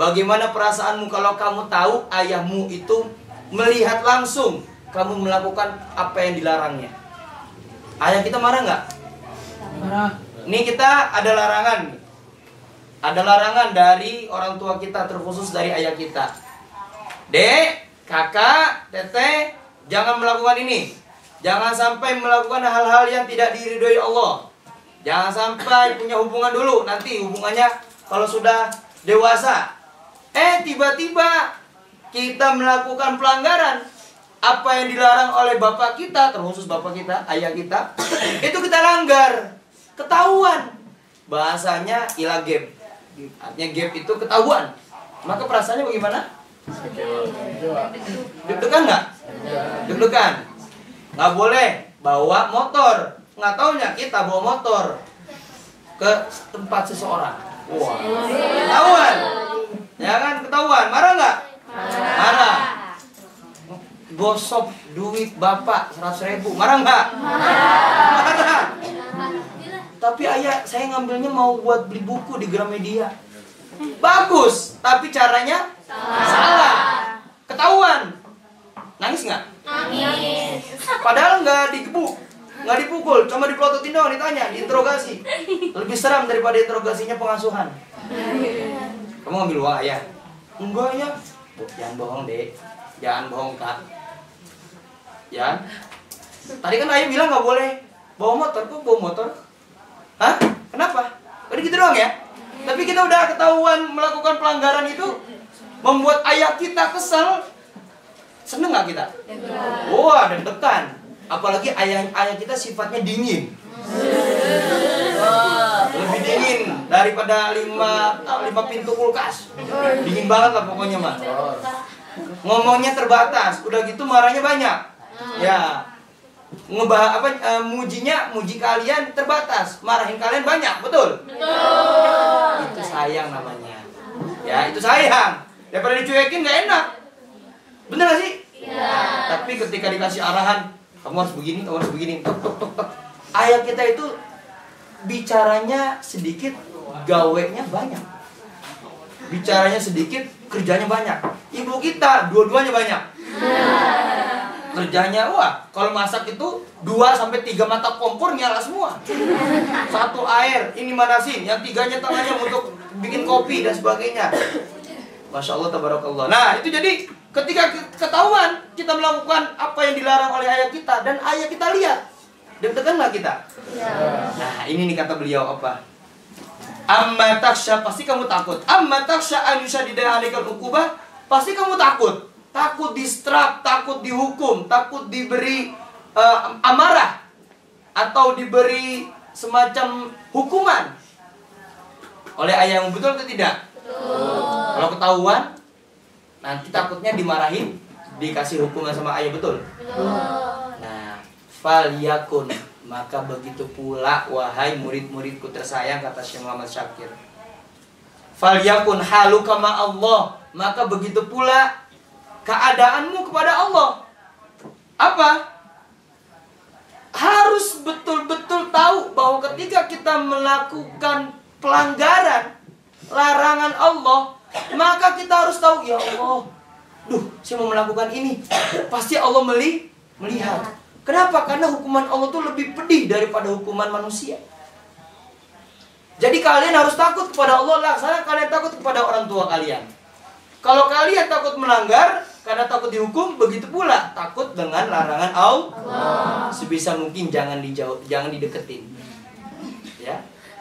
Bagaimana perasaanmu kalau kamu tahu ayahmu itu melihat langsung kamu melakukan apa yang dilarangnya? Ayah kita marah nggak? Marah. Ini kita ada larangan. Ada larangan dari orang tua kita, terkhusus dari ayah kita. Dek, kakak, teteh, jangan melakukan ini. Jangan sampai melakukan hal-hal yang tidak diridhoi Allah. Jangan sampai punya hubungan dulu. Nanti hubungannya kalau sudah dewasa. Tiba-tiba kita melakukan pelanggaran. Apa yang dilarang oleh bapak kita, terkhusus bapak kita, ayah kita, itu kita langgar. Ketahuan. Bahasanya ilah gap. Artinya gap itu ketahuan. Maka perasaannya bagaimana? Deg-degan nggak? Deg-degan. Nggak boleh bawa motor. Nggak taunya kita bawa motor ke tempat seseorang. Wah, ketahuan. Ya kan, ketahuan. Marah nggak? Marah. Gosok duit bapak 100.000. Marah nggak? Marah. Tapi ayah, saya ngambilnya mau buat beli buku di Gramedia. Bagus, tapi caranya salah. Ketahuan. Nangis nggak? Nangis. Padahal nggak digebuk, nggak dipukul, cuma dipelototin doang, ditanya, diinterogasi. Lebih seram daripada interogasinya pengasuhan. Kamu ngambil uang ayah? Enggak ya. Jangan bohong deh. Jangan bohong kak. Ya. Tadi kan ayah bilang nggak boleh bawa motor. Kok bawa motor? Hah? Kenapa? Udah gitu doang ya? Tapi kita udah ketahuan melakukan pelanggaran itu, membuat ayah kita kesel. Seneng nggak kita? Wah, deg-degan. Apalagi ayah kita sifatnya dingin. Lebih dingin daripada 5 pintu kulkas. Dingin banget lah pokoknya mah. Ngomongnya terbatas. Udah gitu marahnya banyak. Ya. Muji kalian terbatas, marahin kalian banyak, betul? Itu sayang namanya. Ya, itu sayang. Daripada dicuekin nggak enak. Bener gak sih? Iya. Tapi ketika dikasih arahan, kamu harus begini, kamu harus begini, tok tok tok tok. Ayah kita itu bicaranya sedikit, gawenya banyak. Bicaranya sedikit, kerjanya banyak. Ibu kita dua-duanya banyak. Kerjanya, wah, kalau masak itu 2-3 mata kompor nyala semua. 1 air, ini manasin, yang 3-nya tengahnya untuk bikin kopi dan sebagainya. Masya Allah, tabarakallah. Nah, itu jadi ketika ketahuan kita melakukan apa yang dilarang oleh ayah kita dan ayah kita lihat, deg-degan nggak kita? Nah, ini nih kata beliau apa? Amma taksha, pasti kamu takut. Amma taksha an yushadida alaikal uqubah, pasti kamu takut. Takut distrap, takut dihukum, takut diberi amarah atau diberi semacam hukuman oleh ayahmu, betul atau tidak? Betul. Kalau ketahuan, nanti takutnya dimarahin, dikasih hukuman sama ayah, betul? Betul. Nah, falyakun, maka begitu pula wahai murid-muridku tersayang, kata Syekh Muhammad Syakir. Falyakun haluka ma Allah, maka begitu pula keadaanmu kepada Allah. Apa? Harus betul-betul tahu bahwa ketika kita melakukan pelanggaran larangan Allah, maka kita harus tahu, ya Allah, saya mau melakukan ini, pasti Allah melihat. Kenapa? Karena hukuman Allah itu lebih pedih daripada hukuman manusia. Jadi kalian harus takut kepada Allah, laksana kalian takut kepada orang tua kalian. Kalau kalian takut melanggar karena takut dihukum, begitu pula takut dengan larangan Allah. Sebisa mungkin jangan dideketin. Ya,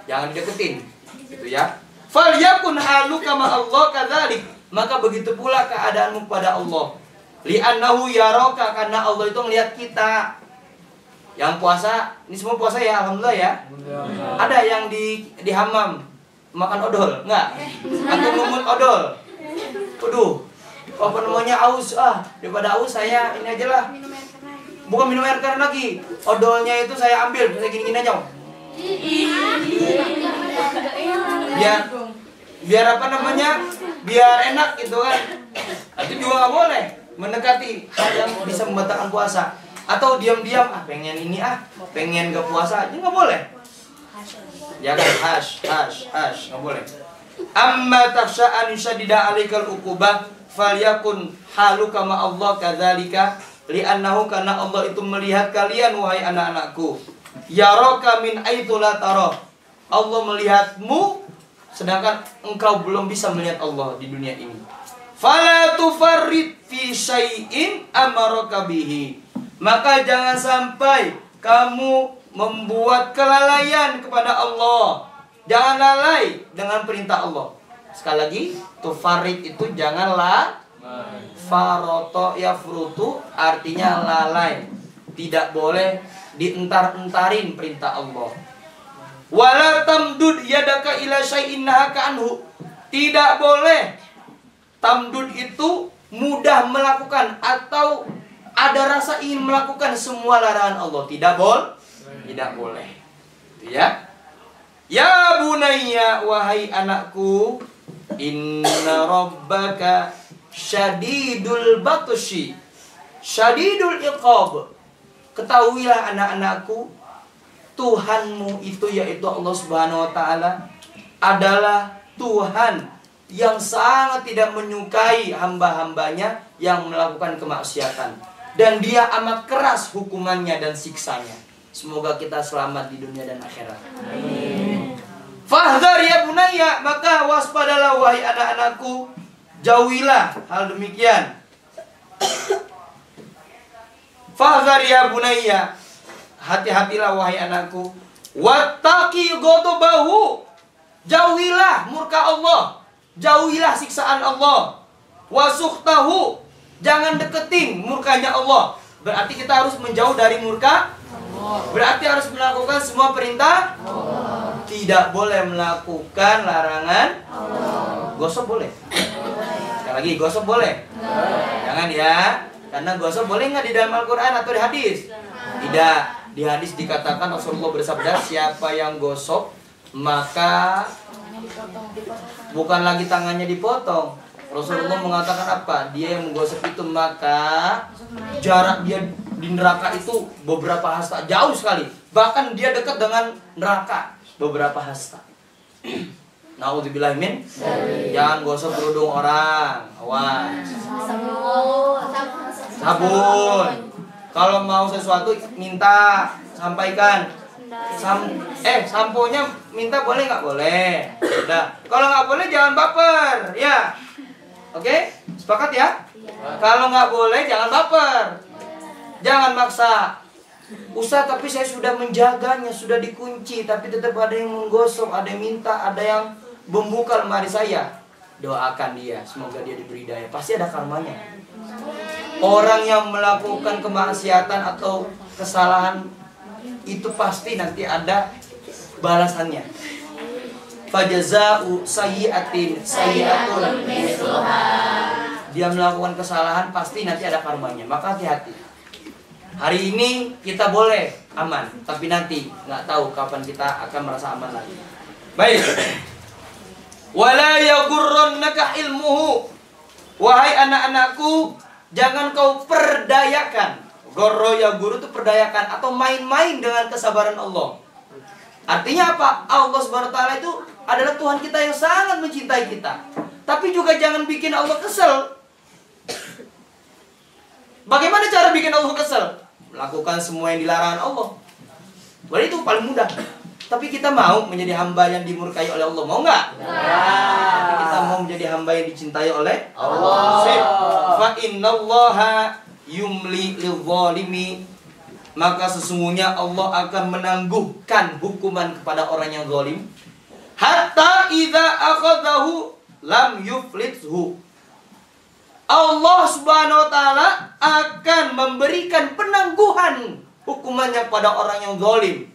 jangan dideketin. Gitu ya. Falyakun haluka ma Allah kadzalik. Maka begitu pula keadaanmu kepada Allah. Li'annahu yaraka, karena Allah itu melihat kita. Yang puasa, ini semua puasa ya, alhamdulillah ya. Ada yang di hamam makan odol, enggak? Atau ngumut odol. Waduh, apa namanya, aus, daripada aus saya ini aja lah. Bukan minum air keren lagi, odolnya itu saya ambil, saya gini-gini aja. Biar apa namanya, biar enak gitu kan. Itu juga nggak boleh mendekati hal yang bisa membatalkan puasa. Atau diam-diam, pengen ini pengen gak puasa aja, nggak boleh. Ya kan, hash, nggak boleh. Amma takhsha an yushadida 'alaikal uqubah falyakun haluka ma Allah kadzalika li'annahu karena Allah itu melihat kalian wahai anak-anakku. Yaraka min aitsu la tara. Allah melihatmu sedangkan engkau belum bisa melihat Allah di dunia ini. Fala tufarrid fi syai'in amaraka bihi. Maka jangan sampai kamu membuat kelalaian kepada Allah. Jangan lalai dengan perintah Allah. Sekali lagi, tufarid itu janganlah. Faroto ya frutu artinya lalai. Tidak boleh dientar-entarin perintah Allah. Wala tamdud yadaka ila syai'in nahaka anhu. Tidak boleh. Tamdud itu mudah melakukan atau ada rasa ingin melakukan semua larangan Allah. Tidak boleh. Itu ya. Ya bunayya wahai anakku, inna rabbaka syadidul batshi syadidul iqab. Ketahuilah anak-anakku, Tuhanmu itu yaitu Allah Subhanahu wa taala adalah Tuhan yang sangat tidak menyukai hamba-hambanya yang melakukan kemaksiatan, dan Dia amat keras hukumannya dan siksanya. Semoga kita selamat di dunia dan akhirat. Amin. Fahdhar ya bunayya, maka waspadalah wahai anak-anakku, jauhilah hal demikian. Fahdhar ya bunayya, hati-hatilah wahai anakku. Wattaqi ghadabahu, jauhilah murka Allah, jauhilah siksaan Allah. Wasukhtahu, jangan deketin murkanya Allah. Berarti kita harus menjauh dari murka. Berarti harus melakukan semua perintah. Tidak boleh melakukan larangan. Gosok boleh? Sekali lagi, gosok boleh? Jangan ya. Karena gosok boleh nggak di dalam Al-Quran atau di hadis? Tidak. Di hadis dikatakan Rasulullah bersabda, siapa yang gosok maka bukan lagi tangannya dipotong. Rasulullah mengatakan apa? Dia yang menggosok itu maka jarak dia di neraka itu beberapa hasta, jauh sekali. Bahkan dia dekat dengan neraka beberapa hasta. Nauzubillah min. Jangan gosok kerudung orang. Awas. Sabun. Kalau mau sesuatu minta, sampaikan. Samponya minta boleh nggak? Boleh. Udah. Kalau nggak boleh jangan baper, ya. Oke? Sepakat ya? Kalau nggak boleh jangan baper. Jangan maksa. Ustaz, tapi saya sudah menjaganya, sudah dikunci, tapi tetap ada yang menggosok, ada yang minta, ada yang membuka lemari saya. Doakan dia, semoga dia diberi daya. Pasti ada karmanya. Orang yang melakukan kemaksiatan atau kesalahan itu pasti nanti ada balasannya. Fajaza'u sayyi'atin sayyi'atun mithluha. Dia melakukan kesalahan pasti nanti ada karmanya. Maka hati-hati. Hari ini kita boleh aman, tapi nanti nggak tahu kapan kita akan merasa aman lagi. Baik. Wala yaghurrannaka ilmuhu. Wahai anak-anakku, jangan kau perdayakan. Gorro ya guru itu perdayakan atau main-main dengan kesabaran Allah. Artinya apa? Allah Subhanahu wa taala itu adalah Tuhan kita yang sangat mencintai kita. Tapi juga jangan bikin Allah kesel. Bagaimana cara bikin Allah kesel? Melakukan semua yang dilarang Allah. Berarti itu paling mudah. Tapi kita mau menjadi hamba yang dimurkai oleh Allah. Mau nggak? Tapi kita mau menjadi hamba yang dicintai oleh Allah. Fa innallaha yumli lil-zalimi. Maka sesungguhnya Allah akan menangguhkan hukuman kepada orang yang zalim. Hatta idza akhadahu lam yuflithu. Allah Subhanahu wa taala akan memberikan penangguhan hukumannya kepada orang yang zalim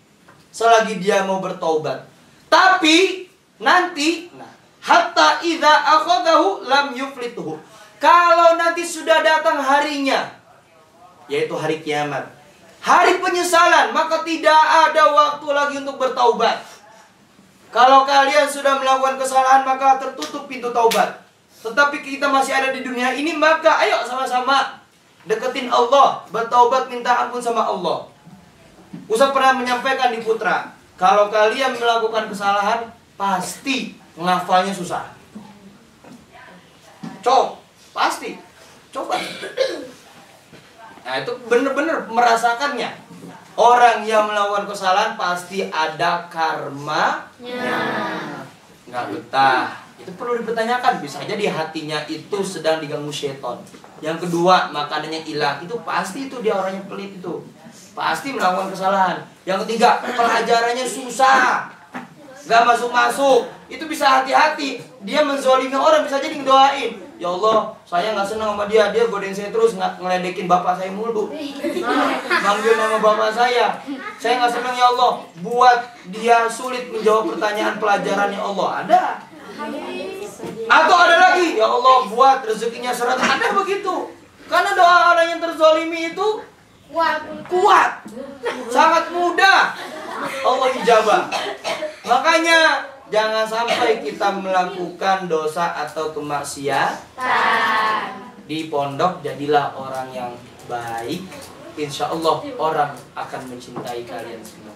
selagi dia mau bertaubat. Tapi nanti hatta idza akhadahu lam yuflithu. Kalau nanti sudah datang harinya, yaitu hari kiamat, hari penyesalan, maka tidak ada waktu lagi untuk bertaubat. Kalau kalian sudah melakukan kesalahan, maka tertutup pintu taubat. Tetapi kita masih ada di dunia ini, maka ayo sama-sama deketin Allah, bertaubat, minta ampun sama Allah. Ustaz pernah menyampaikan di Putra, kalau kalian melakukan kesalahan, pasti ngafalnya susah. Pasti. Coba. Nah, itu benar-benar merasakannya. Orang yang melakukan kesalahan pasti ada karmanya. Nggak betah. Itu perlu dipertanyakan. Bisa aja di hatinya itu sedang diganggu setan. Yang kedua, makanannya hilang. Itu pasti itu dia orangnya pelit itu. Pasti melakukan kesalahan. Yang ketiga, pelajarannya susah. Nggak masuk-masuk. Itu bisa hati-hati. Dia menzolimi orang, bisa jadi ngedoain. Ya Allah, saya nggak senang sama dia. Dia godain saya terus, ngeledekin bapak saya mulu. Manggil nama bapak saya. Saya nggak senang ya Allah. Buat dia sulit menjawab pertanyaan pelajarannya Allah. Ada. Atau ada lagi, ya Allah buat rezekinya seret. Ada begitu. Karena doa orang yang terzolimi itu kuat. Sangat mudah Allah ijabah. Makanya jangan sampai kita melakukan dosa atau kemaksiatan. Di pondok jadilah orang yang baik. Insya Allah orang akan mencintai kalian semua.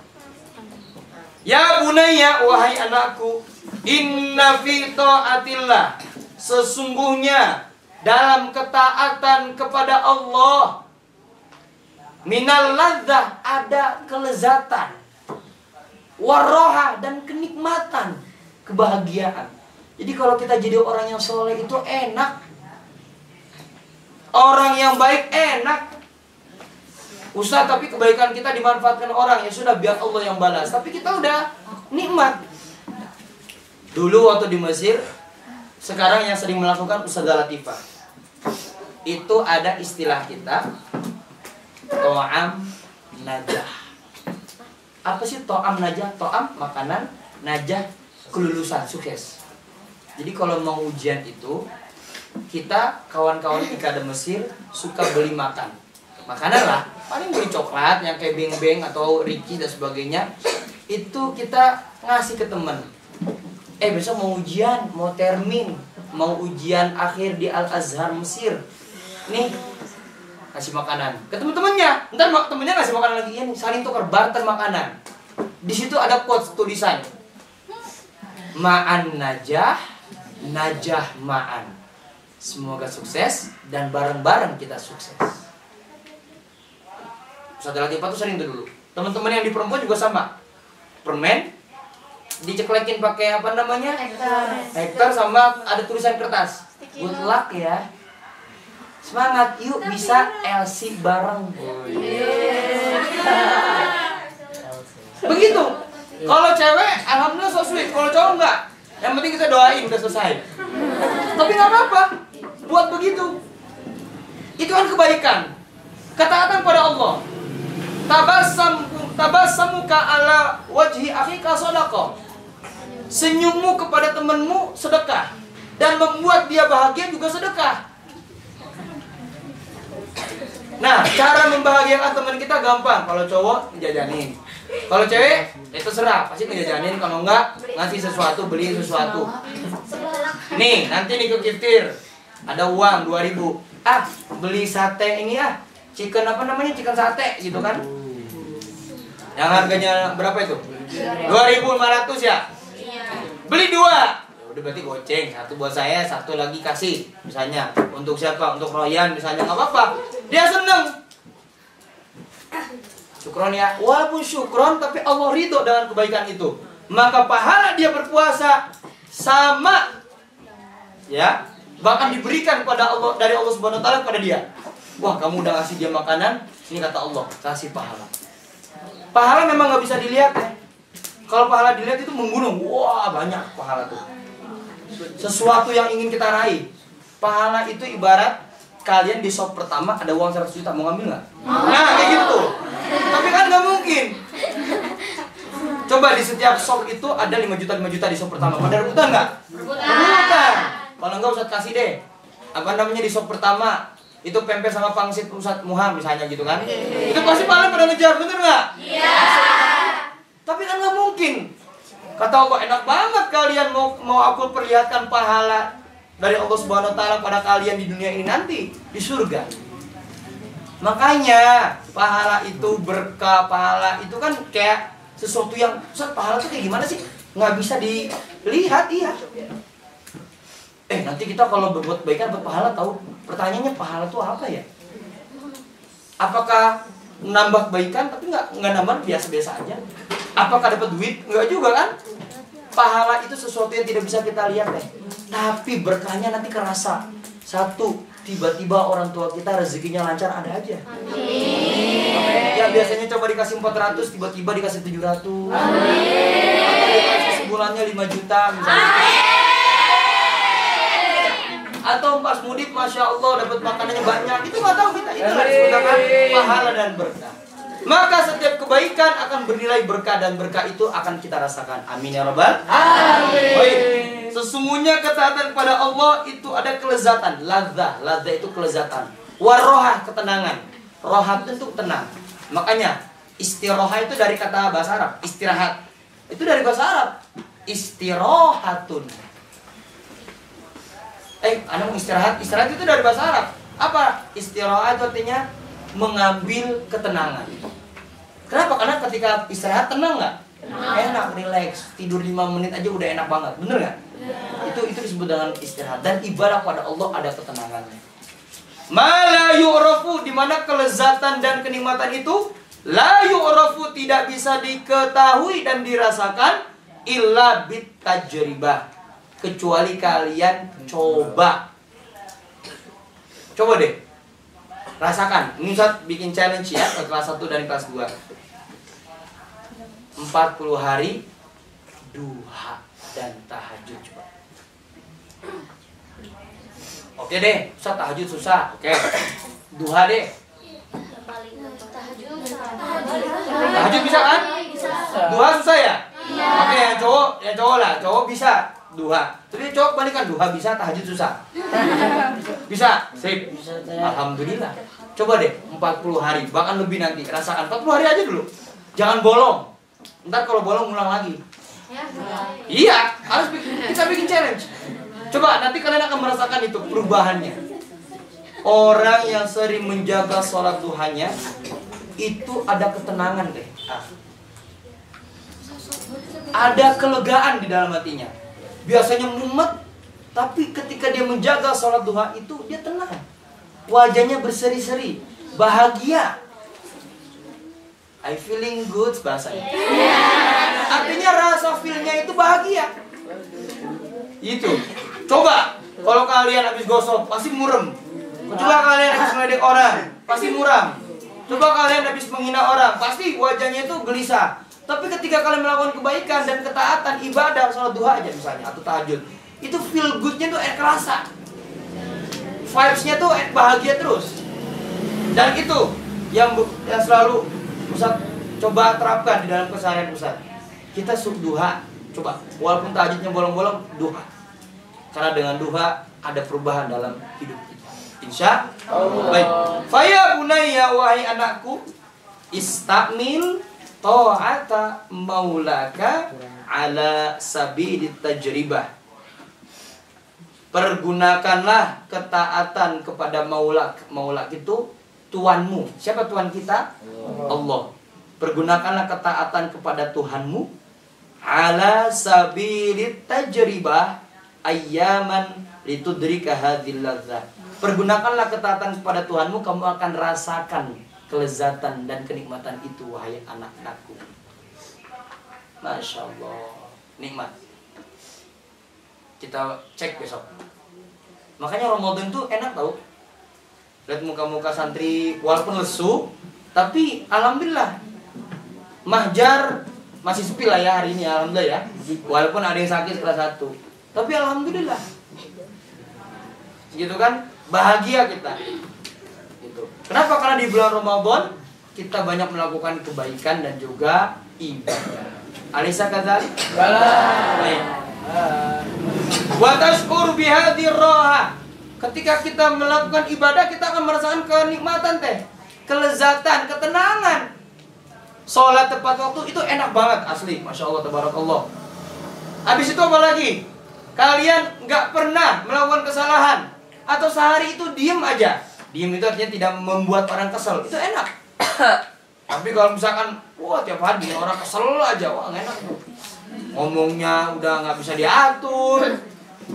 Ya bunayya, wahai anakku, inna fi ta'atillah, sesungguhnya dalam ketaatan kepada Allah, minal ladzah, ada kelezatan, waroha, dan kenikmatan, kebahagiaan. Jadi kalau kita jadi orang yang soleh itu enak. Orang yang baik enak. Ustaz, tapi kebaikan kita dimanfaatkan orang. Ya sudah, biar Allah yang balas. Tapi kita udah nikmat. Dulu waktu di Mesir, sekarang yang sering melakukan Ustazah Latifah, itu ada istilah kita, to'am najah. Apa sih to'am najah? To'am makanan, najah kelulusan, sukses. Jadi kalau mau ujian itu, kita kawan-kawan Ikada Mesir suka beli makanan lah, paling beli coklat yang kayak beng-beng atau Ricky dan sebagainya. Itu kita ngasih ke temen. Besok mau ujian, mau termin, mau ujian akhir di Al-Azhar Mesir. Nih, kasih makanan ke temen-temennya. Ntar temennya ngasih makanan lagi, ya nih, saling tukar, barter makanan. Di situ ada quotes tulisan, ma'an najah, najah ma'an. Semoga sukses dan bareng-bareng kita sukses. Ustazah Latifah tuh sering tuh dulu. Teman-teman yang di perempuan juga sama. Permen diceklekin pakai apa namanya? Hektar, sama ada tulisan kertas. Good luck ya. Semangat, yuk bisa LC bareng. Begitu. Kalau cewek, alhamdulillah so sweet. Kalau cowok enggak. Yang penting kita doain udah selesai. Tapi nggak apa-apa. Buat begitu. Itu kan kebaikan. Ketaatan pada Allah. Tabassamuka ala wajhi akhika shadaqah. Senyummu kepada temanmu sedekah, dan membuat dia bahagia juga sedekah. Nah, cara membahagiakan teman kita gampang. Kalau cowok ngejajanin, kalau cewek itu terserah, pasti ngejajanin. Kalau enggak, ngasih sesuatu, beli sesuatu. Nih, nanti nih ke kiftir, ada uang 2000. Beli sate ini chicken apa namanya, chicken sate gitu kan. Yang harganya berapa itu? 2.500 ya? Beli 2. Ya udah berarti goceng, satu buat saya, satu lagi kasih. Misalnya, untuk siapa? Untuk Royan misalnya, nggak apa-apa. Dia seneng. Syukron ya. Walaupun syukron, tapi Allah ridho dengan kebaikan itu. Maka pahala dia berpuasa sama, ya, bahkan diberikan pada Allah, dari Allah Subhanahu Wa Taala kepada dia. Wah, kamu udah ngasih dia makanan, ini kata Allah, kasih pahala. Pahala memang nggak bisa dilihat ya. Kalau pahala dilihat itu membunuh. Wah, banyak pahala tuh. Sesuatu yang ingin kita raih. Pahala itu ibarat kalian di shop pertama ada uang 100 juta, mau ngambil nggak? Nah, kayak gitu. Tapi kan nggak mungkin. Coba di setiap shop itu ada 5 juta di shop pertama. Pada rebutan nggak? Rebutan. Kalau nggak Ustadz kasih deh. Apa namanya di shop pertama? Itu pempek sama pangsit Ustadz Muham misalnya gitu kan. Itu pasti paling pada ngejar, bener nggak? Iya. Tapi kan nggak mungkin. Kata Allah, enak banget kalian mau aku perlihatkan pahala dari Allah Subhanahu Wa Taala pada kalian di dunia ini nanti di surga. Makanya pahala itu berkah, pahala itu kan kayak sesuatu yang, Ustadz, pahala itu kayak gimana sih? nggak bisa dilihat, iya. Nanti kita kalau berbuat kebaikan dapat pahala tahu. Pertanyaannya pahala itu apa ya? Apakah nambah kebaikan tapi nggak nambah, biasa-biasa aja? Apakah dapat duit? Nggak juga kan? Pahala itu sesuatu yang tidak bisa kita lihat tapi berkahnya nanti kerasa. Satu, tiba-tiba orang tua kita rezekinya lancar, ada aja. Amin. Ya biasanya coba dikasih 400, tiba-tiba dikasih 700. Amin. Atau dikasih sebulannya 5 juta misalnya. Amin. Atau pas mudik, Masya Allah dapat makanannya banyak. Itu nggak tahu kita. Itulah disebutkan pahala dan berkah. Maka setiap kebaikan akan bernilai berkah, dan berkah itu akan kita rasakan. Amin ya Rabbal. Amin. Baik. Sesungguhnya ketaatan kepada Allah itu ada kelezatan. Ladzah itu kelezatan. Warohah, ketenangan. Rohat itu tenang. Makanya istiroha itu dari kata bahasa Arab. Istirahat itu dari bahasa Arab. Istirohatun. Anda mau istirahat? Istirahat itu dari bahasa Arab. Apa? Istirahat itu artinya mengambil ketenangan. Kenapa? Karena ketika istirahat tenang nggak? Enak, relax. Tidur 5 menit aja udah enak banget. Bener nggak? Itu disebut dengan istirahat. Dan ibadah pada Allah ada ketenangannya. Ma la yu'rafu, di mana kelezatan dan kenikmatan itu la yu'rafu, tidak bisa diketahui dan dirasakan illa bit tajribah, kecuali kalian coba. Coba deh rasakan. Ini Ustaz bikin challenge ya, kelas 1 dan kelas 2. 40 hari duha dan tahajud, coba. Oke deh, Ustaz tahajud susah. Oke. Duha deh. Tahajud bisa kan? Duha susah ya? Oke, yang cowok lah, cowok bisa duha. Jadi cowok balikan, duha bisa, tahajud susah. Bisa? Sip. Alhamdulillah. Coba deh 40 hari, bahkan lebih nanti. Rasakan 40 hari aja dulu. Jangan bolong. Ntar kalau bolong ulang lagi. Iya, kita bikin challenge. Coba nanti kalian akan merasakan itu perubahannya. Orang yang sering menjaga sholat duhanya itu ada ketenangan deh. Ada kelegaan di dalam hatinya. Biasanya mumet, tapi ketika dia menjaga sholat duha itu dia tenang. Wajahnya berseri-seri, bahagia. I feeling good bahasanya. Artinya rasa feelnya itu bahagia. Itu. Coba kalau kalian habis gosok pasti murem. Coba kalian habis meledek orang pasti muram. Coba kalian habis menghina orang pasti wajahnya itu gelisah. Tapi ketika kalian melakukan kebaikan dan ketaatan, ibadah, sholat duha aja misalnya, atau tahajud, itu feel good-nya tuh kerasa. Vibes-nya tuh bahagia terus. Dan itu yang selalu Ustaz coba terapkan di dalam keseharian Ustaz. Kita duha, coba. Walaupun tahajudnya bolong-bolong, duha. Karena dengan duha ada perubahan dalam hidup kita. Insya Allah. Baik. Faya bunayya, wahai anakku, istamil ta'ata maulaka ala sabilit tajribah. Pergunakanlah ketaatan kepada maulak. Maulak itu Tuhanmu. Siapa Tuhan kita? Allah. Pergunakanlah ketaatan kepada Tuhanmu ala sabilit tajribah ayyaman litudrika hadzal ladzah. Pergunakanlah ketaatan kepada Tuhanmu, kamu akan rasakan kelezatan dan kenikmatan itu, wahai anak-anakku. Masya Allah, nikmat. Kita cek besok. Makanya Ramadan tuh enak tau. Lihat muka-muka santri walaupun lesu, tapi alhamdulillah mahjar masih sepi lah ya hari ini, alhamdulillah ya. Walaupun ada yang sakit kelas 1, tapi alhamdulillah. Gitu kan, bahagia kita. Gitu. Kenapa? Karena di bulan Ramadan kita banyak melakukan kebaikan dan juga ibadah. Alisa kadzalik? Baik. Wa tashkur bihadhir raha. Ketika kita melakukan ibadah, kita akan merasakan kenikmatan kelezatan, ketenangan. Sholat tepat waktu itu enak banget asli, Masya Allah, tabarakallah. Habis itu apa lagi? Kalian nggak pernah melakukan kesalahan, atau sehari itu diem aja. Diem itu artinya tidak membuat orang kesel. Itu enak. Tapi kalau misalkan, wah tiap hari orang kesel aja, wah nggak enak tuh. ngomongnya udah nggak bisa diatur,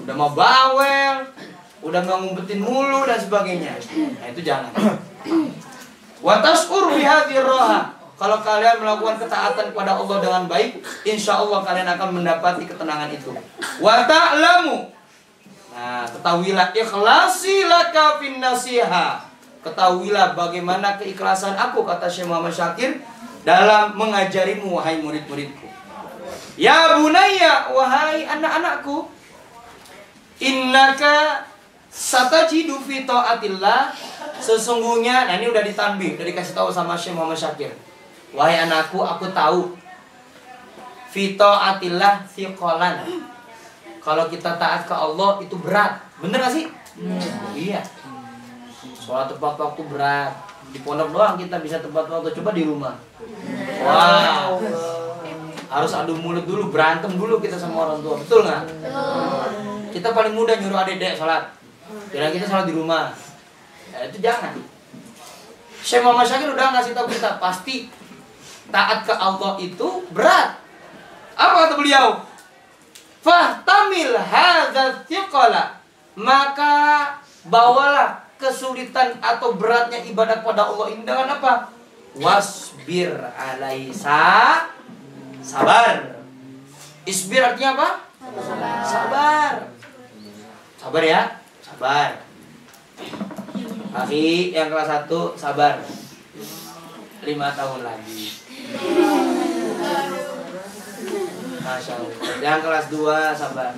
udah mau bawel, udah nggak ngumpetin mulu dan sebagainya. Nah itu jangan. Wa tas'ur bihadhir raha. Kalau kalian melakukan ketaatan kepada Allah dengan baik, insya Allah kalian akan mendapati ketenangan itu. Wa ta'lamu. Nah, ketahuilah ikhlasi laka fin nasiha. Ketahuilah bagaimana keikhlasan aku, kata Syekh Muhammad Syakir, dalam mengajarimu wahai murid-muridku. Ya bunayya, wahai anak-anakku, innaka satajidu fi taatillah. Sesungguhnya, nah ini udah ditanbih, udah dikasih tahu sama Syekh Muhammad Syakir. Wahai anakku, aku tahu fi taatillah thiqalan. Kalau kita taat ke Allah itu berat. Bener gak sih? Iya. Sholat tepat waktu berat. Di pondok doang kita bisa tepat waktu. Coba di rumah. Wow. Harus adu mulut dulu, berantem dulu kita sama orang tua. Betul gak? Kita paling mudah nyuruh adik-adik sholat. Kira kita sholat di rumah. Ya, itu jangan. Syekh Muhammad Syakir udah ngasih tahu kita, pasti taat ke Allah itu berat. Apa kata beliau? Fahtamil hadza thiqala. Maka bawalah kesulitan atau beratnya ibadah kepada Allah ini dengan apa? Wasbir alaisa. Sabar. Isbir artinya apa? Sabar. Sabar ya. Sabar. Akhi yang kelas 1 sabar. 5 tahun lagi. Masya Allah. Yang kelas 2 sabar.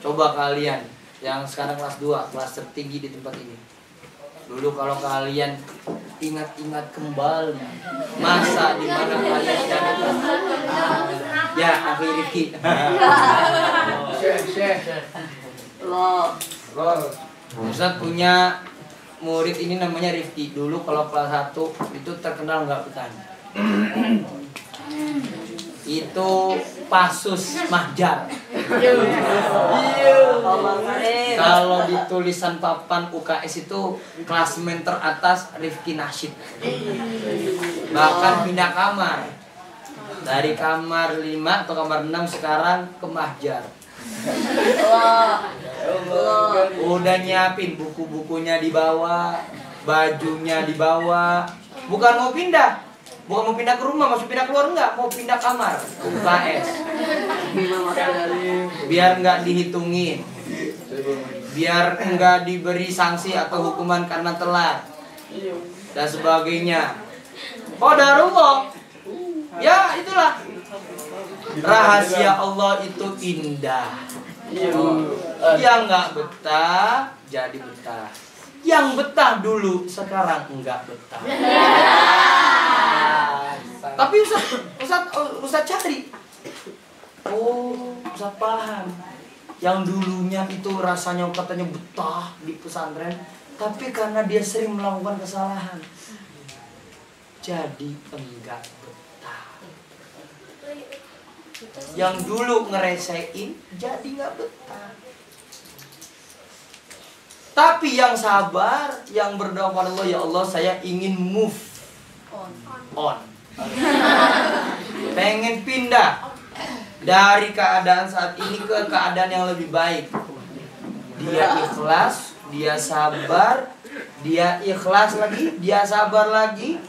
Coba kalian yang sekarang kelas 2, kelas tertinggi di tempat ini. Dulu kalau kalian ingat-ingat kembali masa di mana kalian jatuh. Ya, Akhi Rifki. Ustaz punya murid ini namanya Rifki. Dulu kalau kelas 1 itu terkenal nggak bertanya. Itu Pasus Mahjar. Kalau di tulisan papan UKS itu klasemen teratas Rifki Nasyid. Bahkan pindah kamar. Dari kamar 5 atau kamar 6 sekarang ke Mahjar. Udah nyiapin buku-bukunya dibawa, bajunya dibawa. Bukan mau pindah. Bukan mau pindah ke rumah, maksud pindah keluar enggak, mau pindah kamar UKS. Biar enggak dihitungin. Biar enggak diberi sanksi atau hukuman karena telat dan sebagainya. Qadarullah. Ya, itulah. Rahasia Allah itu indah. Yang enggak betah jadi betah. Yang betah dulu sekarang enggak betah. Tapi Ustaz cari. Oh, Ustaz paham. Yang dulunya itu rasanya katanya betah di pesantren, tapi karena dia sering melakukan kesalahan, jadi enggak betah. Yang dulu ngeresein, jadi enggak betah. Tapi yang sabar, yang berdoa kepada Allah, ya Allah saya ingin move on. Pengen pindah dari keadaan saat ini ke keadaan yang lebih baik. Dia ikhlas, dia sabar, dia ikhlas lagi, dia sabar lagi.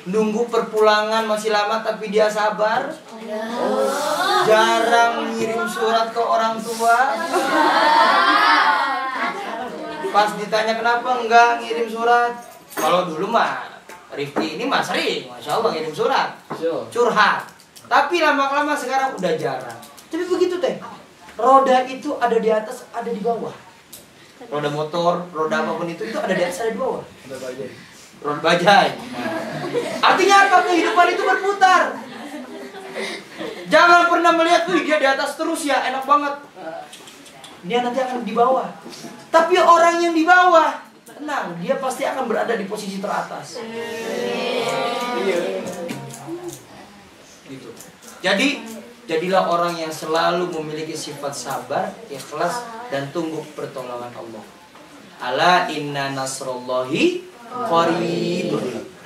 Nunggu perpulangan masih lama tapi dia sabar. Jarang ngirim surat ke orang tua. Pas ditanya kenapa enggak ngirim surat. Kalau dulu mah Rifki ini mah sering, Masya Allah ngirim surat, curhat. Tapi lama-lama sekarang udah jarang. Tapi begitu teh, roda itu ada di atas, ada di bawah. Roda motor, roda apapun itu ada di atas, ada di bawah. Roda bajai. Artinya apa? Kehidupan itu berputar. Jangan pernah melihat, wih dia di atas terus ya, enak banget. Dia nanti akan di bawah. Tapi orang yang di bawah, tenang, dia pasti akan berada di posisi teratas. Gitu. Jadi, jadilah orang yang selalu memiliki sifat sabar, ikhlas, dan tunggu pertolongan Allah. Ala inna nasrullahi qarib.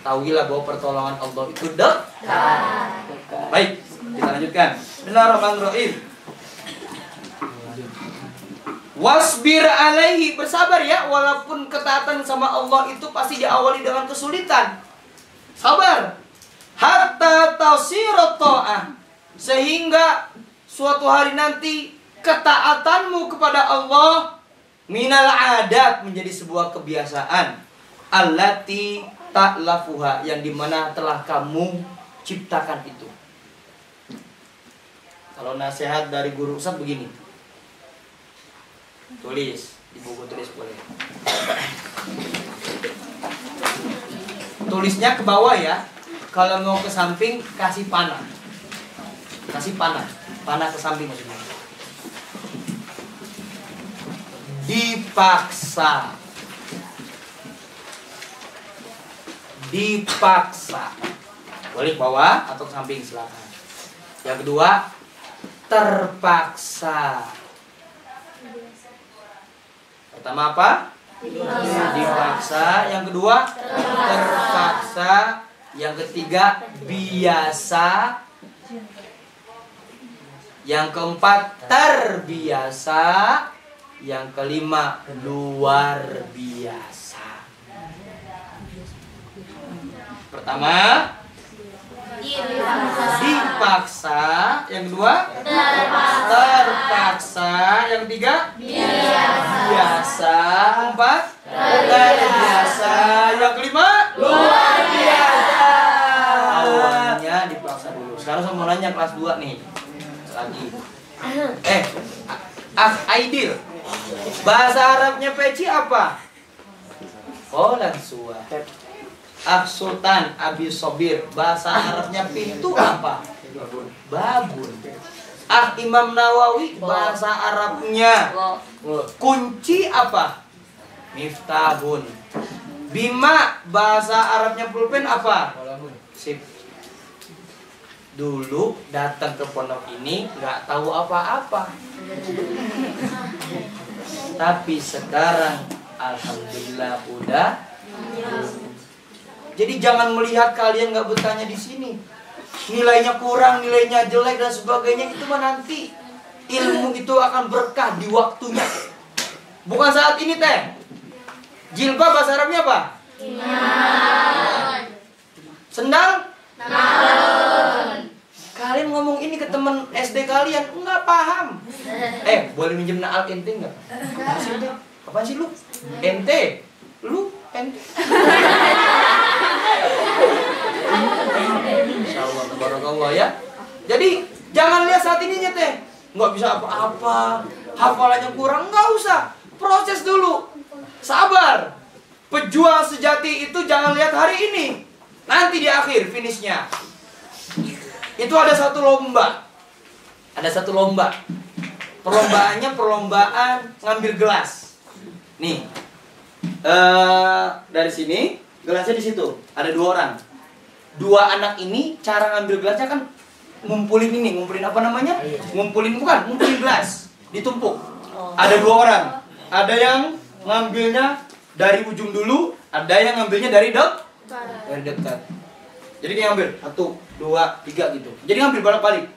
Tahuilah bahwa pertolongan Allah itu dekat. Baik, kita lanjutkan. Bismillahirrahmanirrahim. Wasbir alaihi, bersabar ya, walaupun ketaatan sama Allah itu pasti diawali dengan kesulitan. Sabar. Hatta tasirat ta'ah, sehingga suatu hari nanti ketaatanmu kepada Allah minal adat, menjadi sebuah kebiasaan. Allati ta'lafuha, yang dimana telah kamu ciptakan itu. Kalau nasihat dari guru Ustaz begini, tulis di buku tulis boleh. Tulisnya ke bawah ya. Kalau mau ke samping kasih panah. Kasih panah. Panah ke samping maksudnya. Dipaksa. Dipaksa. Boleh bawah atau ke samping silakan. Yang kedua, terpaksa. Pertama apa? Dipaksa. Yang kedua, terpaksa. Yang ketiga, biasa. Yang keempat, terbiasa. Yang kelima, luar biasa. Pertama, dipaksa. Yang kedua, terpaksa. Yang ketiga, biasa. Keempat, terbiasa. Yang kelima, luar biasa. Awalnya dipaksa dulu. Sekarang saya mau nanya kelas 2 nih. Lagi. Aidil. Bahasa Arabnya peci apa? Qolan suwa. Sultan Abi Sobir. Bahasa Arabnya pintu apa? Babun. Imam Nawawi. Bahasa Arabnya kunci apa? Miftahun. Bima. Bahasa Arabnya pulpen apa? Sip. Dulu datang ke pondok ini nggak tahu apa-apa. Tapi sekarang alhamdulillah udah. Jadi jangan melihat kalian nggak bertanya di sini, nilainya kurang, nilainya jelek dan sebagainya, itu mah nanti. Ilmu itu akan berkah di waktunya. Bukan saat ini teh. Jilbab bahasa Arabnya apa? Sendal? Kalian ngomong ini ke teman SD kalian nggak paham. Boleh minjem naal ente nggak? Apa sih lu? Ente? Lu? Ente? Insyaallah, tabarakallah ya. Jadi jangan lihat saat ininya teh, nggak bisa apa-apa, hafalannya kurang, nggak usah. Proses dulu, sabar. Pejuang sejati itu jangan lihat hari ini, nanti di akhir finishnya. Itu ada satu lomba. Ada satu lomba. Perlombaannya perlombaan ngambil gelas. Nih. Dari sini, gelasnya di situ. Ada 2 orang. 2 anak ini cara ngambil gelasnya kan ngumpulin ini, ngumpulin apa namanya? Ngumpulin gelas, ditumpuk. Ada 2 orang. Ada yang ngambilnya dari ujung dulu, ada yang ngambilnya dari dekat. Jadi dia ngambil 1, 2, 3 gitu. Jadi ngambil balik.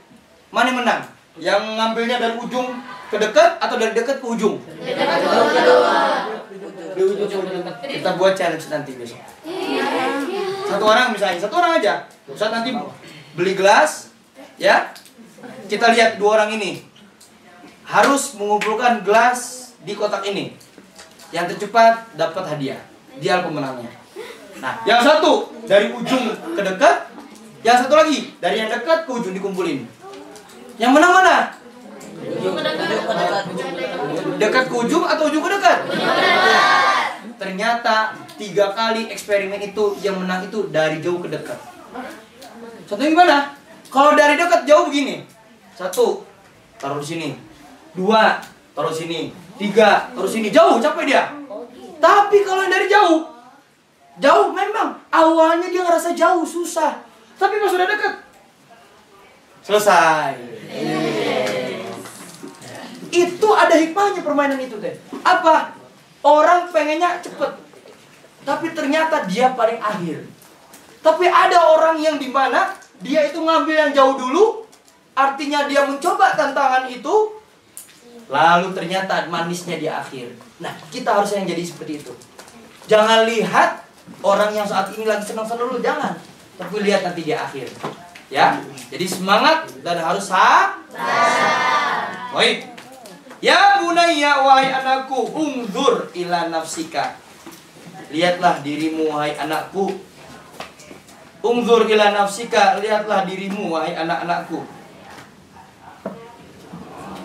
Mana yang menang? Yang ngambilnya dari ujung ke dekat atau dari dekat ke ujung? Di ujung ke dekat. Kita buat challenge nanti besok. Satu orang misalnya, satu orang aja. Saat nanti beli gelas, ya. Kita lihat 2 orang ini harus mengumpulkan gelas di kotak ini. Yang tercepat dapat hadiah. Dia pemenangnya. Nah, yang satu dari ujung ke dekat, yang satu lagi dari yang dekat ke ujung dikumpulin. Yang menang mana? Dekat ke ujung atau ujung ke dekat? Ternyata 3 kali eksperimen itu yang menang itu dari jauh ke dekat. Contohnya gimana? Kalau dari dekat jauh begini. 1 taruh di sini. 2 taruh sini. 3 taruh sini. Jauh, capek dia. Tapi kalau yang dari jauh memang awalnya dia ngerasa jauh, susah. Tapi pas sudah dekat, selesai. Itu ada hikmahnya permainan itu teh. Apa? Orang pengennya cepet, tapi ternyata dia paling akhir. Tapi ada orang yang dimana dia itu ngambil yang jauh dulu, artinya dia mencoba tantangan itu, lalu ternyata manisnya di akhir. Nah, kita harus yang jadi seperti itu. Jangan lihat orang yang saat ini lagi senang-senang dulu, jangan. Tapi lihat nanti di akhir. Ya, jadi semangat dan harus sabar. Baik. Ya bunayya, wahai anakku, unzur ila nafsika. Lihatlah dirimu, wahai anakku. Unzur ila nafsika, lihatlah dirimu, wahai anak-anakku.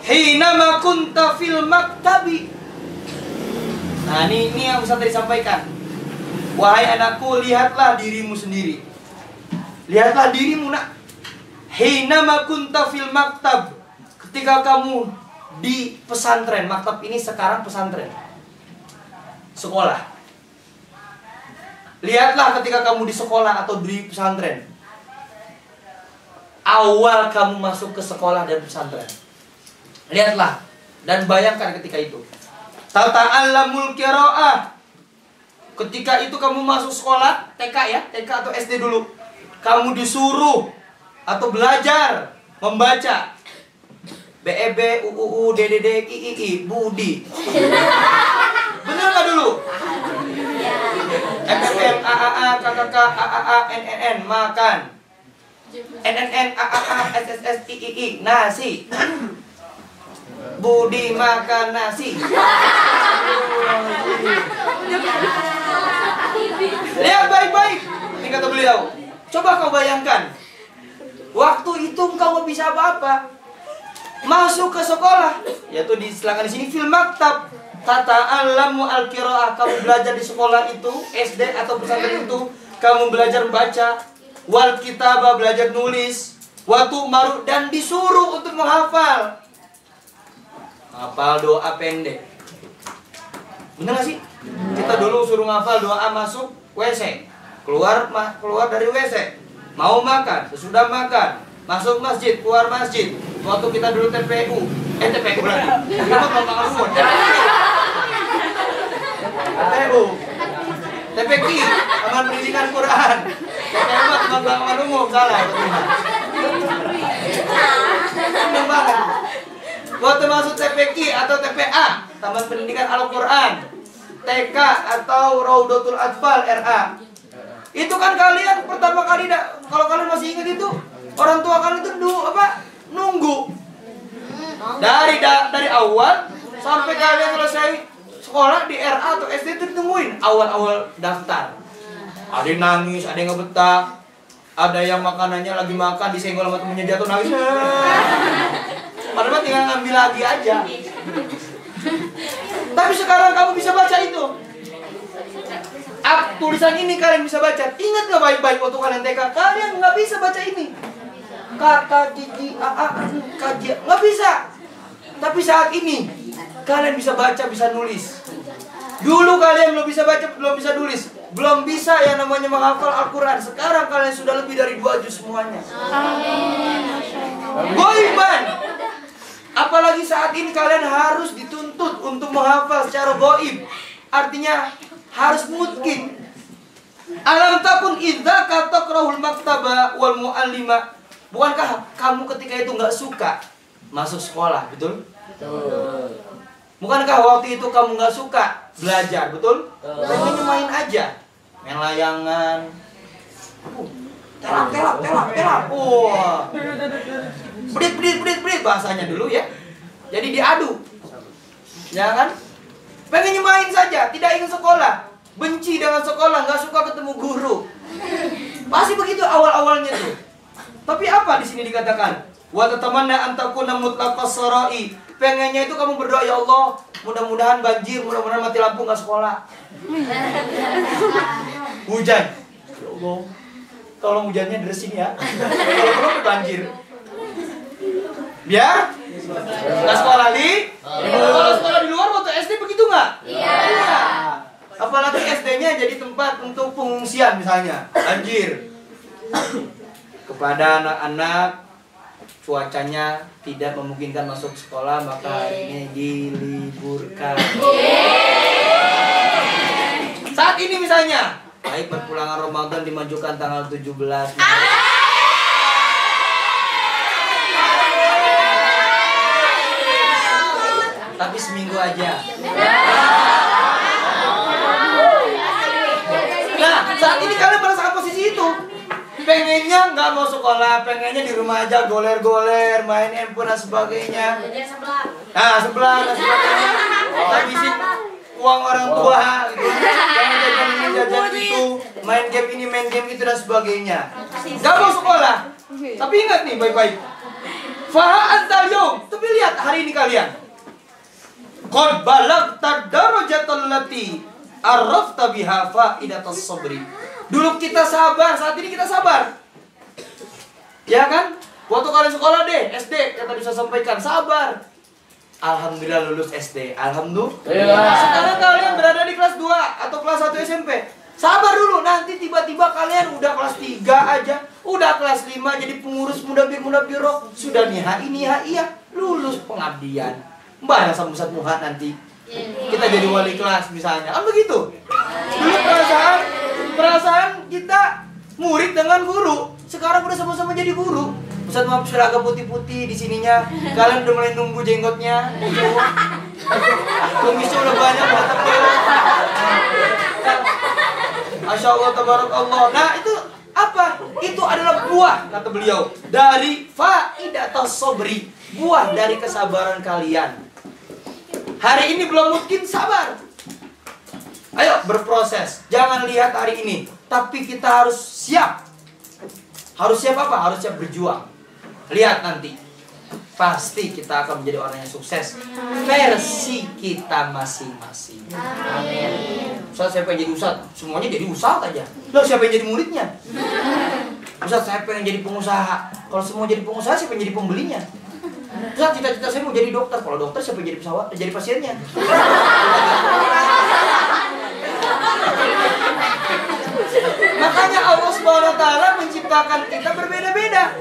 Hina kunta fil maktabi. Nah, ini yang bisa tadi sampaikan. Wahai anakku, lihatlah dirimu sendiri. Lihatlah dirimu, nak. Hina kunta fil maktab. Ketika kamu di pesantren, maktab ini sekarang pesantren, sekolah. Lihatlah ketika kamu di sekolah atau di pesantren. Awal kamu masuk ke sekolah dan pesantren. Lihatlah dan bayangkan ketika itu. Tata'allamul qiraah. Ketika itu kamu masuk sekolah, TK ya, TK atau SD dulu. Kamu disuruh atau belajar membaca BEB, UUU, DDD, III, Budi. Bener nggak dulu? MMM, AAA, KKK, AAA, NNN, makan. NNN, AAA, SSS, III, nasi. Budi makan nasi. Lihat baik-baik. Ini kata beliau. Coba kau bayangkan. Waktu itu engkau nggak bisa apa-apa. Masuk ke sekolah, yaitu diistilahkan di sini fil maktab. Tata'allamu al-qiraah, kamu belajar di sekolah itu, SD atau pesantren itu, kamu belajar membaca, wal kitabah, belajar nulis, waktu maru, dan disuruh untuk menghafal. Hafal doa pendek. Bener gak sih? Kita dulu suruh ngafal doa masuk WC, keluar dari WC, mau makan, sesudah makan, masuk masjid, keluar masjid. Waktu kita dulu TPU berarti. Kita Taman Umum. TPU. TPQ, Taman Pendidikan Quran. TPU Taman Umum, salah. Benar banget. Waktu masuk TPQ atau TPA, Taman Pendidikan Al-Quran, TK atau Raudatul Atfal, RA. Itu kan kalian pertama kali, kalau kalian masih ingat itu, orang tua kalian itu nunggu dari awal sampai kalian selesai sekolah di RA atau SD itu ditungguin awal-awal daftar. Ada yang nangis, ada yang ngebetah, ada yang makanannya lagi makan disenggol sama temennya jatuh nangis. Padahal tinggal ngambil lagi aja. Tapi sekarang kamu bisa baca itu. Tulisan ini kalian bisa baca. Ingat gak baik-baik waktu kalian TK? Kalian nggak bisa baca ini. Kata jiji kaji nggak bisa. Tapi saat ini kalian bisa baca, bisa nulis. Dulu kalian belum bisa baca, belum bisa nulis, belum bisa yang namanya menghafal Al-Quran. Sekarang kalian sudah lebih dari 2 juz semuanya. Goiban. Apalagi saat ini kalian harus dituntut untuk menghafal secara goib. Artinya harus mungkin. Alam takun idza katakrahul maktaba wal muallima. Bukankah kamu ketika itu nggak suka masuk sekolah, betul? Betul. Bukankah waktu itu kamu nggak suka belajar, betul? Pengen main aja, main layangan, telap. Berit bahasanya dulu ya. Jadi diadu, ya kan? Pengen main saja, tidak ingin sekolah, benci dengan sekolah, nggak suka ketemu guru. Pasti begitu awal-awalnya tuh. Tapi apa di sini dikatakan? Wa tatamanna an takuna mutlaqas sarai. Pengennya itu kamu berdoa, ya Allah, mudah-mudahan banjir, mudah-mudahan mati lampu nggak sekolah. Hujan. Ya Allah, tolong hujannya deresin ya. Kalau perlu banjir. Biar nggak sekolah kalau sekolah di luar waktu SD begitu nggak? Iya. Apalagi SD-nya jadi tempat untuk pengungsian misalnya, banjir. Kepada anak-anak cuacanya tidak memungkinkan masuk sekolah, maka ini diliburkan. Saat ini misalnya, baik perpulangan Ramadan dimajukan tanggal 17. tapi seminggu aja. Nah, saat ini kalian merasakan posisi itu. Pengennya nggak mau sekolah, pengennya di rumah aja goler-goler, main handphone dan sebagainya. Nah, sebelah dan sebagainya. Habisin uang orang tua, gitu. Jangan jajan ini, jajan itu, main game ini, main game itu dan sebagainya. Nggak mau sekolah. Tapi ingat nih baik-baik. Faha antal yom. Tapi lihat hari ini kalian. Qad balagta darajatal lati arafta biha faidatas sabri. Dulu kita sabar, saat ini kita sabar. Ya kan? Waktu kalian sekolah deh, SD, yang tadi saya sampaikan, sabar. Alhamdulillah lulus SD. Alhamdulillah. Sekarang kalian berada di kelas 2 atau kelas 1 SMP. Sabar dulu, nanti tiba-tiba kalian udah kelas 3 aja, udah kelas 5 jadi pengurus muda biro, sudah nihai, lulus pengabdian. Mbak Samsat Muhat nanti kita jadi wali kelas misalnya. Kan begitu? Dulu perasaan kita murid dengan guru, sekarang udah sama-sama jadi guru. Ustaz maaf seragam putih-putih di sininya. Kalian udah mulai nunggu jenggotnya. Kumisnya udah banyak banget. Masya Allah, tabarakallah. Nah itu apa? Itu adalah buah, kata beliau, dari faidatas sabri, buah dari kesabaran kalian. Hari ini belum mungkin sabar. Ayo berproses. Jangan lihat hari ini, tapi kita harus siap. Harus siap apa? Harus siap berjuang. Lihat nanti, pasti kita akan menjadi orang yang sukses versi kita masing-masing. Amin. Ustaz, saya pengen jadi ustaz, semuanya jadi ustaz aja. Loh, siapa yang jadi muridnya? Ustaz, saya pengen jadi pengusaha. Kalau semua jadi pengusaha, siapa yang jadi pembelinya? Ustaz, cita-cita saya mau jadi dokter. Kalau dokter, siapa yang jadi pesawat? Jadi pasiennya. Makanya Allah Subhanahu wa taala menciptakan kita berbeda-beda.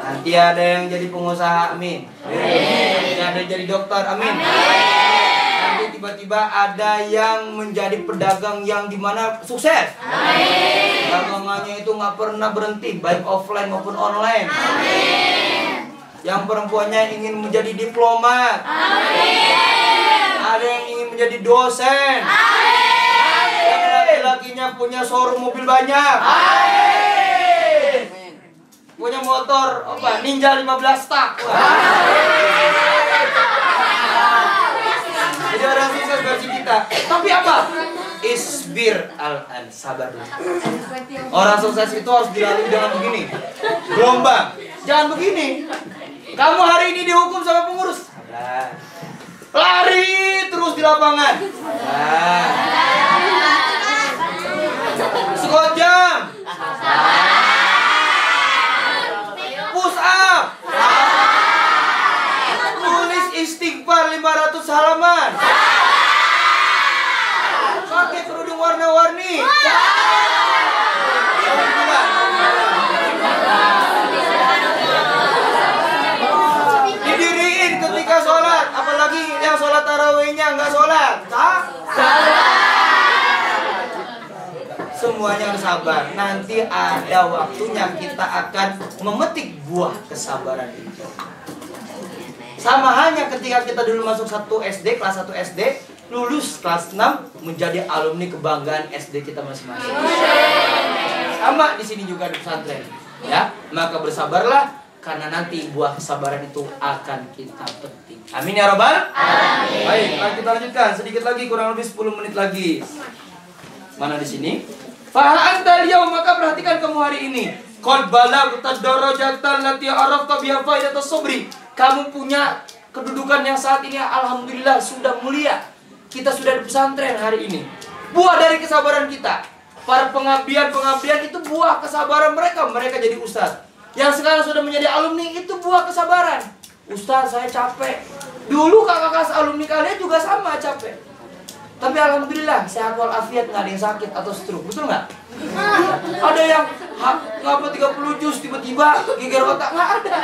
Nanti ada yang jadi pengusaha, amin. Ada yang jadi dokter, amin. Nanti tiba-tiba ada yang menjadi pedagang yang dimana sukses. Amin. Dagangannya itu nggak pernah berhenti, baik offline maupun online. Amin. Yang perempuannya ingin menjadi diplomat. Amin. Ada yang ingin menjadi dosen. Amin. Yang laki-lakinya punya showroom mobil banyak. Amin. Punya motor apa? Ninja 15 tak. Jadi orang sukses versi kita. Tapi apa? Isbir al-an, sabar dulu. Orang sukses itu harus dilalui dengan begini. Gelombang. Jangan begini. Kamu hari ini dihukum sama pengurus. Sabar. Lari terus di lapangan. Sabar. Squat jam. Push up. Tulis istighfar 500 halaman. Pakai kerudung warna-warni. Didiriin ketika sholat. Apalagi yang sholat tarawihnya nggak sholat. Semuanya harus sabar. Nanti ada waktunya kita akan memetik buah kesabaran itu. Sama hanya ketika kita dulu masuk 1 SD, kelas 1 SD, lulus kelas 6 menjadi alumni kebanggaan SD kita masing-masing. Sama di sini juga di pesantren. Ya, maka bersabarlah karena nanti buah kesabaran itu akan kita petik. Amin ya robbal. Amin. Baik, mari kita lanjutkan sedikit lagi, kurang lebih 10 menit lagi. Mana di sini? Fa antal yaum, maka perhatikan kamu hari ini. Qad balagta darajatan lati arafta biha faidatas sabri. Kamu punya kedudukan yang saat ini alhamdulillah sudah mulia. Kita sudah di pesantren hari ini. Buah dari kesabaran kita. Para pengabdian itu buah kesabaran mereka. Mereka jadi ustaz. Yang sekarang sudah menjadi alumni itu buah kesabaran. Ustaz, saya capek. Dulu kakak kelas alumni kalian juga sama capek. Tapi alhamdulillah sehat walafiat, nggak ada yang sakit atau stroke, betul nggak? Ada yang ngapa 30 juz tiba-tiba geger otak, nggak ada.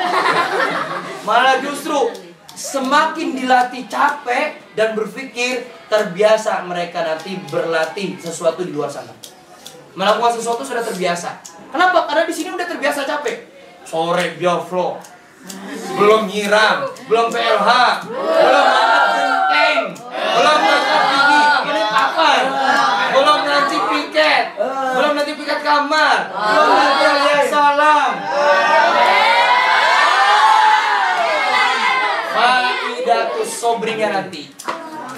Malah justru semakin dilatih capek dan berpikir terbiasa mereka nanti berlatih sesuatu di luar sana. Melakukan sesuatu sudah terbiasa. Kenapa? Karena di sini udah terbiasa capek. Sore bioflo, belum nyiram, belum PLH, belum angkat belum berkat ini, papan, belum nanti piket, belum nanti piket kamar, belum nanti alias salam. Faidatus sobrinya nanti,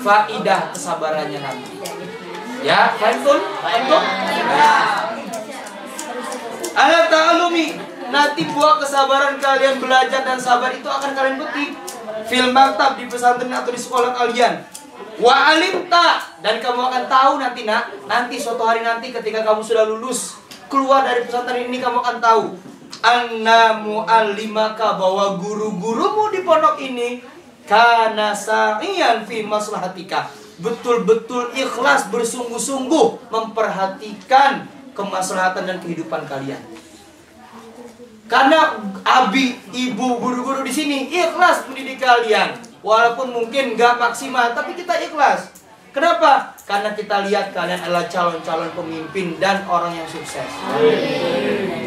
faidah kesabarannya nanti. Ya, betul? Betul? Ala ta'alumi, nanti buah kesabaran kalian belajar dan sabar itu akan kalian petik fil maktab, di pesantren atau di sekolah kalian. Wa alimta, dan kamu akan tahu nanti nanti suatu hari nanti ketika kamu sudah lulus keluar dari pesantren ini, kamu akan tahu anna muallimaka, bahwa guru-gurumu di pondok ini kana sa'iyan fi maslahatika, betul-betul ikhlas, bersungguh-sungguh memperhatikan kemaslahatan dan kehidupan kalian. Karena abi, ibu, guru-guru di sini ikhlas mendidik kalian, walaupun mungkin gak maksimal, tapi kita ikhlas. Kenapa? Karena kita lihat kalian adalah calon-calon pemimpin dan orang yang sukses.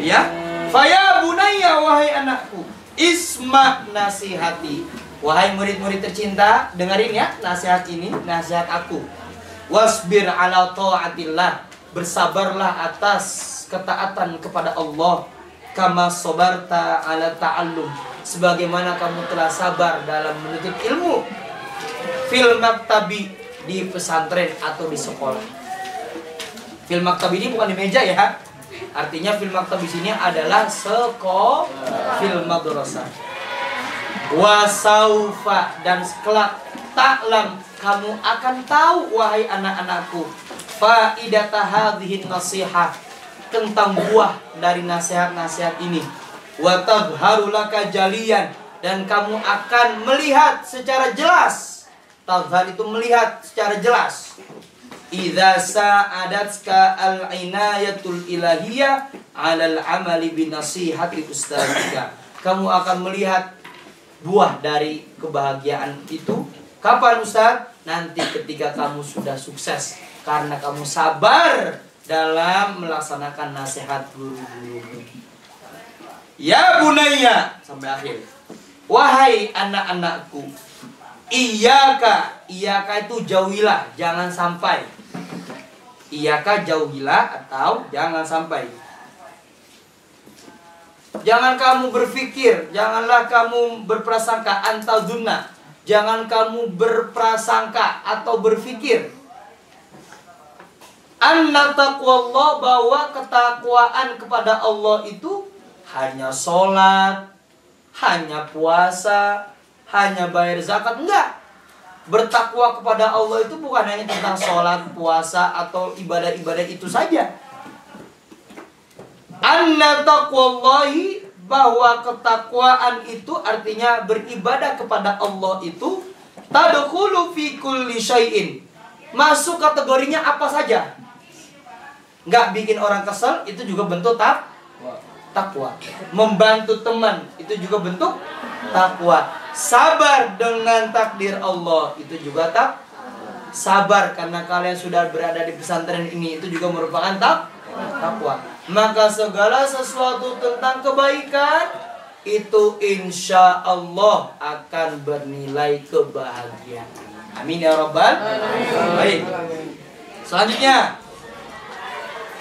Ya, faya bunayya, wahai anakku, isma nasihati. Wahai murid-murid tercinta, dengerin ya nasihat ini, nasihat aku. Wasbir ala ta'atillah, bersabarlah atas ketaatan kepada Allah. Kama sobarta ala ta'allum, sebagaimana kamu telah sabar dalam menuntut ilmu. Fil maktabi, di pesantren atau di sekolah. Fil maktabi ini bukan di meja ya. Artinya fil maktabi sini adalah sekolah, fil madrasah. Wasaufa, dan kelak ta'lam, kamu akan tahu wahai anak-anakku, faidata hadhihi nasihah, tentang buah dari nasihat-nasihat ini. Wa tadhharu laka jaliyan, dan kamu akan melihat secara jelas. Tadhhar itu melihat secara jelas. Idza sa'adatka al-inayatul ilahiyah 'alal 'amali bi nasihati ustadzika. Kamu akan melihat buah dari kebahagiaan itu. Kapan Ustaz? Nanti ketika kamu sudah sukses, karena kamu sabar dalam melaksanakan nasihat guru-guru. Ya bunayya, sampai akhir. Wahai anak-anakku, iyaka itu jauhilah, jangan sampai. Iyaka jauhilah atau jangan sampai. Jangan kamu berpikir, janganlah kamu berprasangka, antadzunna. Jangan kamu berprasangka atau berpikir anna taqwallah, bahwa ketakwaan kepada Allah itu hanya sholat, hanya puasa, hanya bayar zakat. Enggak. Bertakwa kepada Allah itu bukan hanya tentang sholat, puasa, atau ibadah-ibadah itu saja. Anna taqwallahi, bahwa ketakwaan itu artinya beribadah kepada Allah itu tadkhulu fi kulli syai'in, masuk kategorinya apa saja. Enggak bikin orang kesel, itu juga bentuk takwa. Membantu teman, itu juga bentuk takwa. Sabar dengan takdir Allah, itu juga sabar karena kalian sudah berada di pesantren ini, itu juga merupakan takwa. Maka segala sesuatu tentang kebaikan itu insya Allah akan bernilai kebahagiaan. Amin ya rabbal alamin. Baik. Selanjutnya,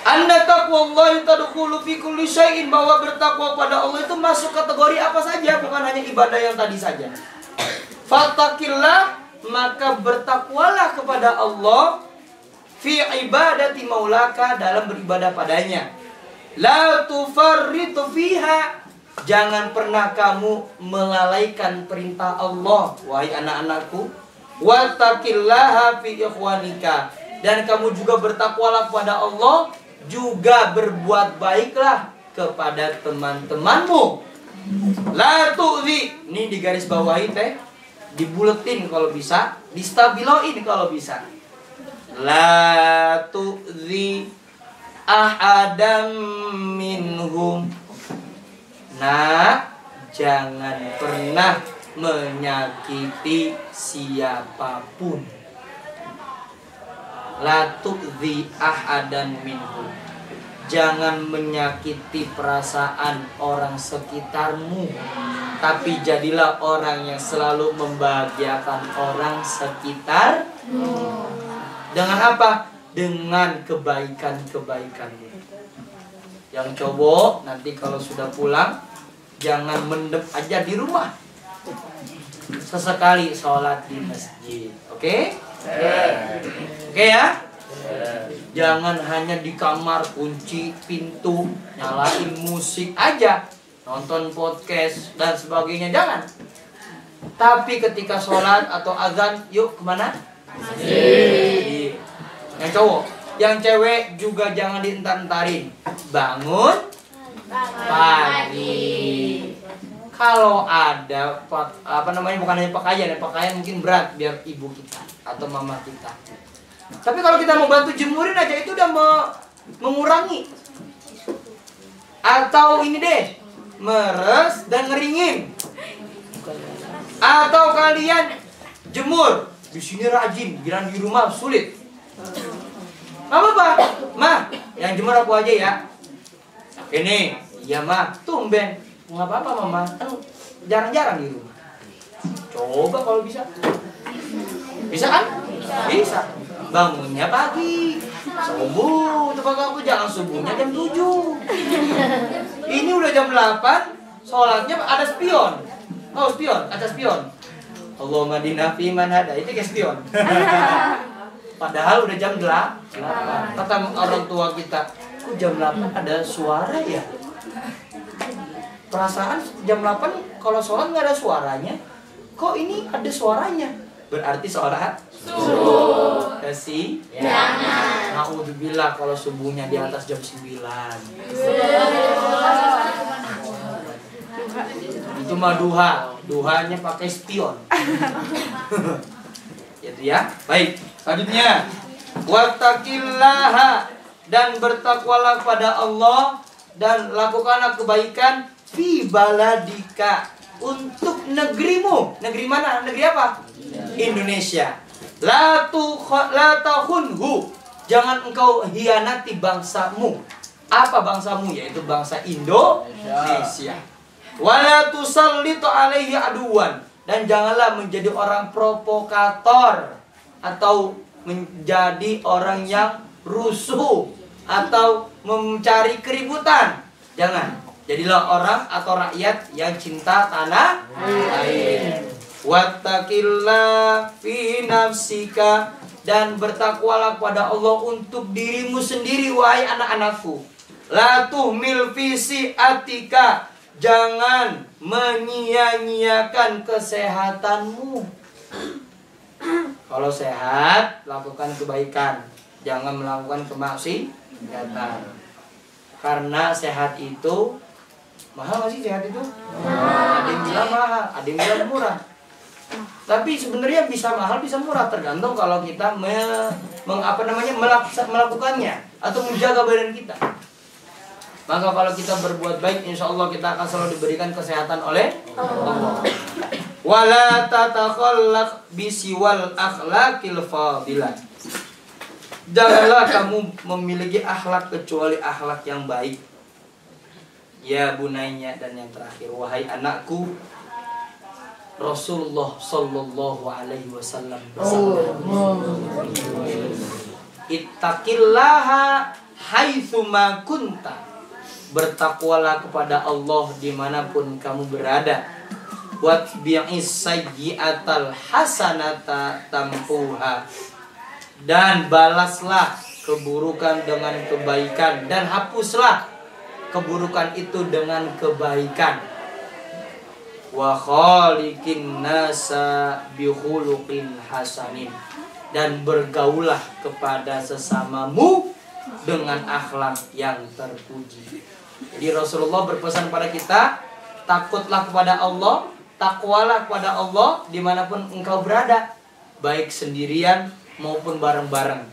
Anda taqwallahi tadkhulu fi kulli syai'in, bahwa bertakwa pada Allah itu masuk kategori apa saja, bukan hanya ibadah yang tadi saja. Fattaqillah, maka bertakwalah kepada Allah fi ibadati maulaka, dalam beribadah padanya. La tufarritu fiha, jangan pernah kamu melalaikan perintah Allah, wahai anak-anakku. Wattaqillaha fi ikhwanika, dan kamu juga bertakwalah kepada Allah, juga berbuat baiklah kepada teman-temanmu. La tu'zi, ini di garis bawahi teh, dibuletin kalau bisa, distabiloin kalau bisa. La tu'zi ahadam minhum, nah jangan pernah menyakiti siapapun. La tu'zi ahadan minhum, jangan menyakiti perasaan orang sekitarmu. tapi jadilah orang yang selalu membahagiakan orang sekitar. Dengan apa? Dengan kebaikan-kebaikanmu. Yang cowok nanti kalau sudah pulang, jangan mendem aja di rumah. Sesekali sholat di masjid. Oke? Oke ya? Jangan hanya di kamar kunci pintu, nyalain musik aja, nonton podcast dan sebagainya, jangan. Tapi ketika sholat atau azan, yuk kemana? Masjid. Yang cowok, yang cewek juga jangan dientar-entarin. Bangun pagi. Kalau ada bukan hanya pakaian mungkin berat biar ibu kita atau mama kita. Tapi kalau kita mau bantu jemurin aja itu udah mengurangi. Atau ini deh, meres dan ngeringin. Atau kalian jemur, di sini rajin, bilang di rumah sulit. Gak apa-apa, Ma, yang jemur aku aja ya. Ini, iya Ma, tumben. Gak apa-apa Mama, kan jarang-jarang di rumah. Coba kalau bisa. Bisa kan? Bisa. Bangunnya pagi, subuh, coba kamu jangan subuhnya jam 7. Ini udah jam 8, sholatnya ada spion. Oh spion, ada spion. Allahumma dina fi man hada, itu kayak spion. Padahal udah jam 8. Kata orang tua kita, kok jam 8 ada suara ya? Perasaan jam 8 kalau sholat nggak ada suaranya, kok ini ada suaranya? Berarti sholat subuh. Kasih jangan. Naudzubillah kalau subuhnya di atas jam 9. Itu mah duha. Duhanya pakai spion. Itu ya. Baik, selanjutnya wattaqillaha, dan bertakwalah pada Allah dan lakukanlah kebaikan fi baladika, untuk negerimu. Negeri mana? Negeri apa? Indonesia. La tahunhu, jangan engkau hianati bangsamu. Apa bangsamu? Yaitu bangsa Indonesia. Wala tusallitu alaihi aduwan, dan janganlah menjadi orang provokator atau menjadi orang yang rusuh atau mencari keributan. Jangan. Jadilah orang atau rakyat yang cinta tanah air. Wattaqillah fi nafsika, dan bertakwalah kepada Allah untuk dirimu sendiri wahai anak-anakku. La tuhmil fi si'atika, jangan menyia-nyiakan kesehatanmu. Kalau sehat, lakukan kebaikan, jangan melakukan kemaksiatan. Karena sehat itu mahal, nggak sih sehat itu? Ada yang bilang mahal, ada yang bilang murah. Tapi sebenarnya bisa mahal, bisa murah, tergantung kalau kita melakukannya atau menjaga badan kita. Maka kalau kita berbuat baik, insya Allah kita akan selalu diberikan kesehatan oleh Allah. Wala tatakhallaq bisiwal akhlaqil fadilah, janganlah kamu memiliki akhlak kecuali akhlak yang baik. Ya bunainya, dan yang terakhir, wahai anakku, Rasulullah sallallahu alaihi wasallam bersabda, ittaqillaha haitsuma kunta, bertakwalah kepada Allah dimanapun kamu berada. Watbi'is sayyi'atal hasanata tampuha, dan balaslah keburukan dengan kebaikan, dan hapuslah keburukan itu dengan kebaikan. Wa khaliqin nasa bi khuluqin hasanin, dan bergaulah kepada sesamamu dengan akhlak yang terpuji. Jadi Rasulullah berpesan pada kita, takutlah kepada Allah, takwalah kepada Allah dimanapun engkau berada, baik sendirian maupun bareng-bareng.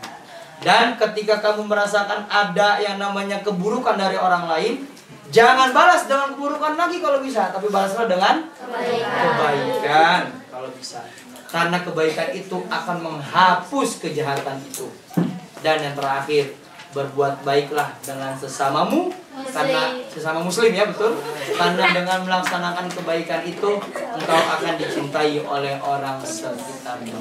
Dan ketika kamu merasakan ada yang namanya keburukan dari orang lain, jangan balas dengan keburukan lagi kalau bisa, tapi balaslah dengan kebaikan kalau bisa. Karena kebaikan itu akan menghapus kejahatan itu. Dan yang terakhir, berbuat baiklah dengan sesamamu Karena sesama muslim ya, betul. Karena dengan melaksanakan kebaikan itu engkau akan dicintai oleh orang sekitarmu.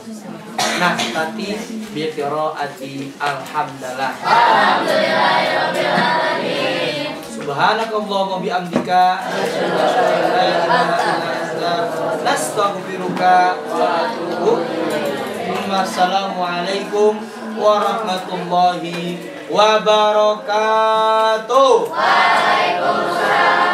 Nah, tadi biqiraati alhamdulillah. Alhamdulillahirabbil alamin. Subhanakallahumma bihamdika asyhadu an la ilaha illa anta nastaghfiruka wa atubu ilaik. Wassalamualaikum warahmatullahi wabarakatuh. Waalaikumsalam.